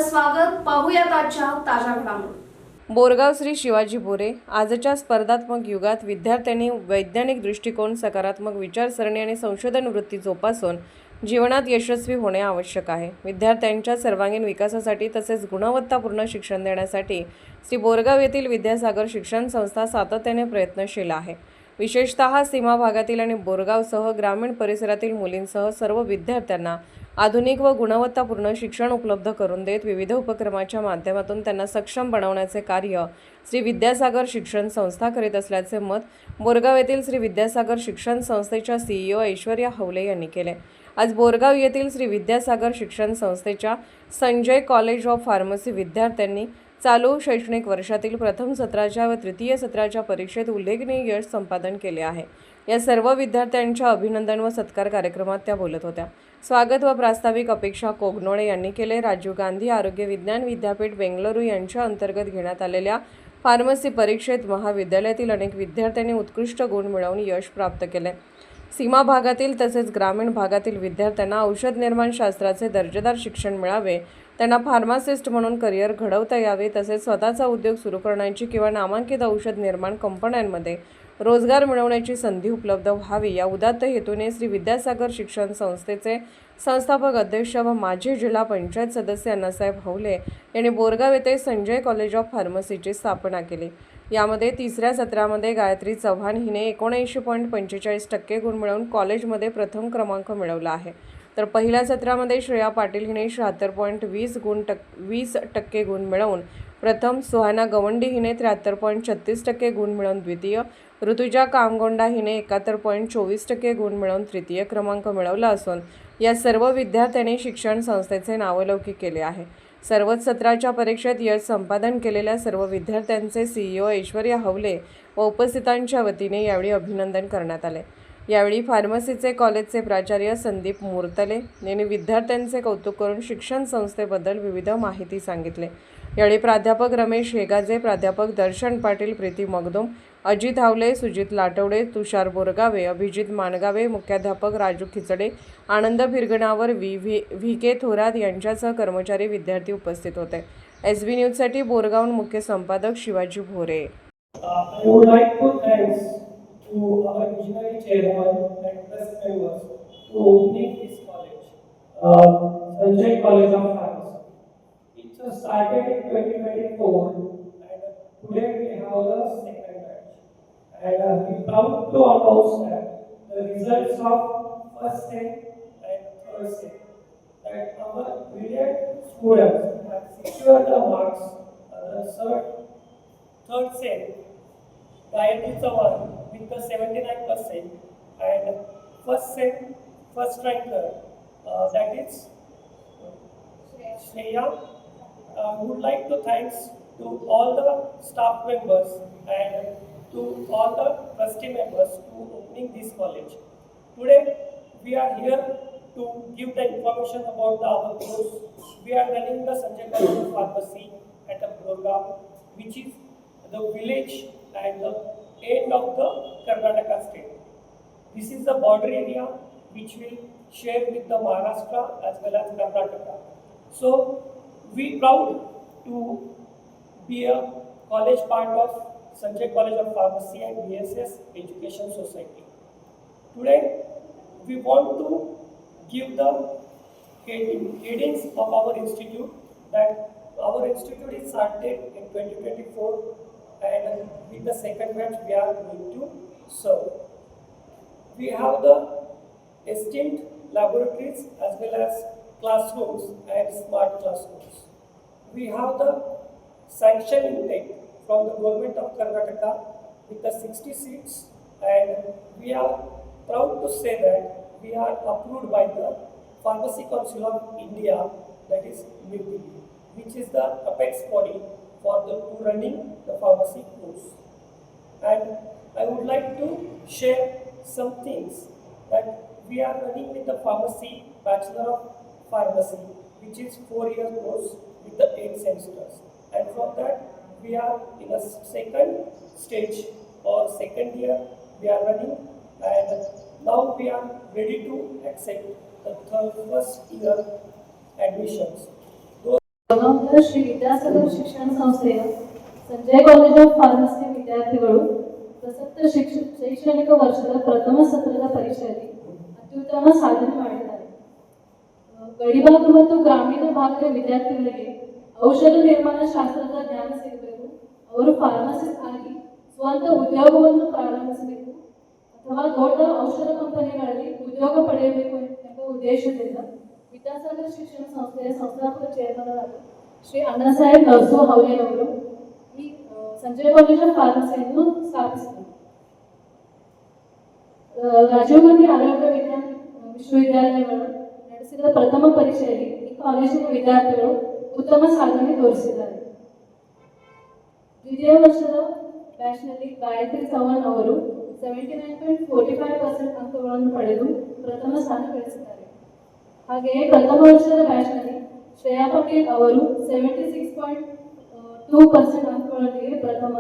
आपलं स्वागत. पाहूयात आजच्या ताज्या घडामोडी. बोरगाव श्री शिवाजी बोरे. आजच्या स्पर्धात्मक युगात विद्यार्थ्यांनी वैज्ञानिक दृष्टिकोन, सकारात्मक विचारसरणी आणि संशोधन वृत्ती जोपासून जीवनात यशस्वी होणे आवश्यक आहे. विद्यार्थ्यांच्या सर्वांगीण विकासासाठी तसेच गुणवत्तापूर्ण शिक्षण देण्यासाठी श्री बोरगाव येथील विद्यासागर शिक्षण संस्था सातत्याने प्रयत्नशील आहे. विशेषतः सीमा भागातील आणि बोरगावसह ग्रामीण परिसरातील मुलींसह सर्व विद्यार्थ्यांना आधुनिक व गुणवत्तापूर्ण शिक्षण उपलब्ध करून देत विविध उपक्रमाच्या माध्यमातून त्यांना सक्षम बनवण्याचे कार्य श्री विद्यासागर शिक्षण संस्था करीत असल्याचे मत बोरगाव येथील श्री विद्यासागर शिक्षण संस्थेच्या CEO ऐश्वर्या हवले यांनी केले. आज बोरगाव येथील श्री विद्यासागर शिक्षण संस्थेच्या संजय कॉलेज ऑफ फार्मसी विद्यार्थ्यांनी चालू शैक्षणिक वर्षातील प्रथम सत्राच्या व तृतीय सत्राच्या परीक्षेत उल्लेखनीय यश संपादन केले आहे. या सर्व विद्यार्थ्यांच्या अभिनंदन व सत्कार कार्यक्रमात त्या बोलत होत्या. स्वागत व प्रास्ताविक अपेक्षा कोगनोळे यांनी केले. राजीव गांधी आरोग्य विज्ञान विद्यापीठ बेंगळुरू यांच्या अंतर्गत घेण्यात आलेल्या फार्मसी परीक्षेत महाविद्यालयातील अनेक विद्यार्थ्यांनी उत्कृष्ट गुण मिळवून यश प्राप्त केले. सीमा भागातील तसेच ग्रामीण भागातील विद्यार्थ्यांना औषध निर्माण शास्त्राचे दर्जेदार शिक्षण मिळावे, त्यांना फार्मासिस्ट म्हणून करिअर घडवता यावे, तसेच स्वतःचा उद्योग सुरू करण्याची किंवा नामांकित औषध निर्माण कंपन्यांमध्ये रोजगार मिळवण्याची संधी उपलब्ध व्हावी या उदात्त हेतूने श्री विद्यासागर शिक्षण संस्थेचे संस्थापक अध्यक्ष व माजी जिल्हा पंचायत सदस्य अण्णासाहेब हवले यांनी बोरगाव येथे संजय कॉलेज ऑफ फार्मसीची स्थापना केली. यामध्ये तिसऱ्या सत्रामध्ये गायत्री चव्हाण हिने 79.45% गुण मिळवून कॉलेजमध्ये प्रथम क्रमांक मिळवला आहे. तर पहिल्या सत्रामध्ये श्रेया पाटील हिने 76.20% गुण मिळवून प्रथम, सुहाना गवंडी हिने 73.36% गुण मिळवून द्वितीय, ऋतुजा कामगोंडा हिने 71.24% गुण मिळवून तृतीय क्रमांक मिळवला असून या सर्व विद्यार्थ्यांनी शिक्षण संस्थेचे नावलौकिक केले आहे. सर्वच सत्राच्या परीक्षेत यश संपादन केलेल्या सर्व विद्यार्थ्यांचे CEO ऐश्वर्या हवले व उपस्थितांच्या वतीने यावेळी अभिनंदन करण्यात आले. यावेळी फार्मसीचे कॉलेजचे प्राचार्य संदीप मुर्तले यांनी विद्यार्थ्यांचे कौतुक करून शिक्षण संस्थेबद्दल विविध माहिती सांगितले. यावेळी प्राध्यापक रमेश हेगाजे, प्राध्यापक दर्शन पाटील, प्रीती मगदुम, अजित हावले, सुजित लाटवडे, तुषार बोरगावे, अभिजित मानगावे, मुख्याध्यापक राजू खिचडे, आनंद फिरगणावर, VK थोरात यांच्यासह कर्मचारी, विद्यार्थी उपस्थित होते. SB न्यूजसाठी बोरगावहून मुख्य संपादक शिवाजी भोरे. I would like to thanks to our visionary chairman and trust members to opening this college, Sanjay College of Pharmacy. It was started in 2024 and today we have the second batch. And we are proud to announce that the results of first set and third set, that our brilliant students have secured the marks the third set. Gayatri Chawhan with the 79% and first ranker that is Shreya. Would like to thanks to all the staff members and to all the trustee members to opening this college. Today we are here to give the information about our course. We are running the Sanjay College of Pharmacy at Boorgaon, which is the village and the end of the Karnataka state. This is the border area which will share with the Maharashtra as well as Karnataka. So we proud to be a college part of Sanjay College of Pharmacy and BSS Education Society. Today we want to give the headings of our institute, that our institute is started in 2024 and with the second batch we are going to serve. We have the esteemed laboratories as well as classrooms and smart classrooms. We have the sanction intake from the government of Karnataka with the 60 seats, and we are proud to say that we are approved by the Pharmacy Council of India, that is MIPI, which is the apex body for the running the pharmacy course. And I would like to share some things that we are running with the pharmacy Bachelor of Pharmacy, which is 4-year course with the 8 semesters. And from that we are in a second stage or second year we are running, and now we are ready to accept the first year admissions. Shri Vidyasagar ಶಿಕ್ಷಣ ಸಂಸ್ಥೆಯ Sanjay college of pharmacy ವಿದ್ಯಾರ್ಥಿಗಳು ಪ್ರಸಕ್ತ ಶೈಕ್ಷಣಿಕ ವರ್ಷದ ಪ್ರಥಮ ಸತ್ರದ ಪರೀಕ್ಷೆಯಲ್ಲಿ ಅತ್ಯುತ್ತಮ ಸಾಧನೆ ಮಾಡಿದ್ದಾರೆ. ಗಡಿಭಾಗ ಮತ್ತು ಗ್ರಾಮೀಣ ಭಾಗದ ವಿದ್ಯಾರ್ಥಿಗಳಿಗೆ ಔಷಧ ನಿರ್ಮಾಣ ಶಾಸ್ತ್ರದ ಜ್ಞಾನ ಸಿಗಬೇಕು. ಅವರು ಫಾರ್ಮಸಿಸ್ಟ್ ಆಗಿ ಸ್ವಂತ ಉದ್ಯೋಗವನ್ನು ಪ್ರಾರಂಭಿಸಬೇಕು ಅಥವಾ ದೊಡ್ಡ ಔಷಧ ಕಂಪನಿಗಳಲ್ಲಿ ಉದ್ಯೋಗ ಪಡೆಯಬೇಕು ಎಂಬ ಉದ್ದೇಶದಿಂದ ವಿದ್ಯಾಸಾಗರ ಶಿಕ್ಷಣ ಸಂಸ್ಥೆಯ ಸಂಸ್ಥಾಪಕ ಚೇರ್ಮನ್ ಆದ ಶ್ರೀ ಅಣ್ಣಾಸಾಹೇಬ್ ನರ್ಸು ಹೌಲೆ ಅವರು ಈ ಸಂಜಯ್ ಕಾಲೇಜ್ ಆಫ್ ಫಾರ್ಮಸಿಯನ್ನು ಸ್ಥಾಪಿಸಿದರು. ರಾಜೀವ್ ಗಾಂಧಿ ಆರೋಗ್ಯ ವಿಜ್ಞಾನ ವಿಶ್ವವಿದ್ಯಾಲಯಗಳು ನಡೆಸಿದ ಪ್ರಥಮ ಪರೀಕ್ಷೆಯಲ್ಲಿ ಈ ಕಾಲೇಜಿನ ವಿದ್ಯಾರ್ಥಿಗಳು ಉತ್ತಮ ಸಾಧನೆ ತೋರಿಸಿದ್ದಾರೆ. ದ್ವಿತೀಯ ವರ್ಷದ ಬ್ಯಾಚ್ನಲ್ಲಿ ಗಾಯತ್ರಿ ಚೌಹಾಣ್ ಅವರು 79.45% ಅಂಕಗಳನ್ನು ಪಡೆದು ಪ್ರಥಮ ಸ್ಥಾನ ಗಳಿಸಿದ್ದಾರೆ. ಹಾಗೆಯೇ ಪ್ರಥಮ ವರ್ಷದ ಬ್ಯಾಚ್ನಲ್ಲಿ ಶ್ರೇಯಾ ಪಟೇಲ್ ಅವರು 76.2% ಅಂಕಗಳೊಂದಿಗೆ ಪ್ರಥಮ,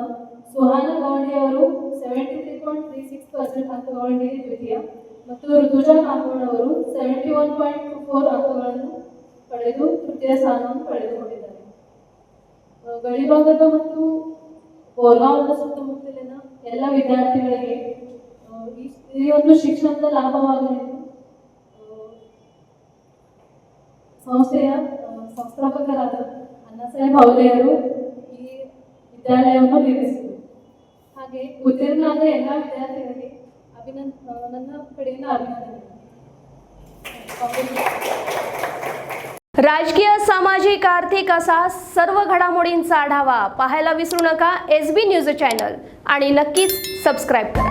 ಸುಹಾನಾ ಗೌಂಡಿ ಅವರು 73.36% ಅಂಕಗಳೊಂದಿಗೆ ದ್ವಿತೀಯ ಮತ್ತು ಋತುಜಾ ಕಾಂಬೋಡ್ ಅವರು 71.24 ಅಂಕಗಳನ್ನು ಪಡೆದು ತೃತೀಯ ಸ್ಥಾನವನ್ನು ಪಡೆದುಕೊಂಡಿದ್ದಾರೆ. ಗಡಿಭಾಗದ ಮತ್ತು ಬೋರ್ಗಾಂವ್ನ ಸುತ್ತಮುತ್ತಲಿನ ಎಲ್ಲ ವಿದ್ಯಾರ್ಥಿಗಳಿಗೆ ಈ ಒಂದು ಶಿಕ್ಷಣದ ಲಾಭವಾಗಲೆಂದು ಸಂಸ್ಥೆಯ ಸಂಸ್ಥಾಪಕರಾದ ಅಣ್ಣಾಸಾಹೇಬ್ ಹೌಲೆಯವರು ಈ ವಿದ್ಯಾಲಯವನ್ನು ನಿರ್ಮಿಸಿದರು. ಹಾಗೆ ಉತ್ತೀರ್ಣರಾದ ಎಲ್ಲ ವಿದ್ಯಾರ್ಥಿಗಳಿಗೆ ನನ್ನ ಕಡೆಯಿಂದ ಅಭಿನಂದನೆ. राजकीय, सामाजिक, आर्थिक असा सर्व घडामोडींचा आढावा पाहायला विसरू नका SB न्यूज चॅनल आणि नक्कीच सबस्क्राईब करा.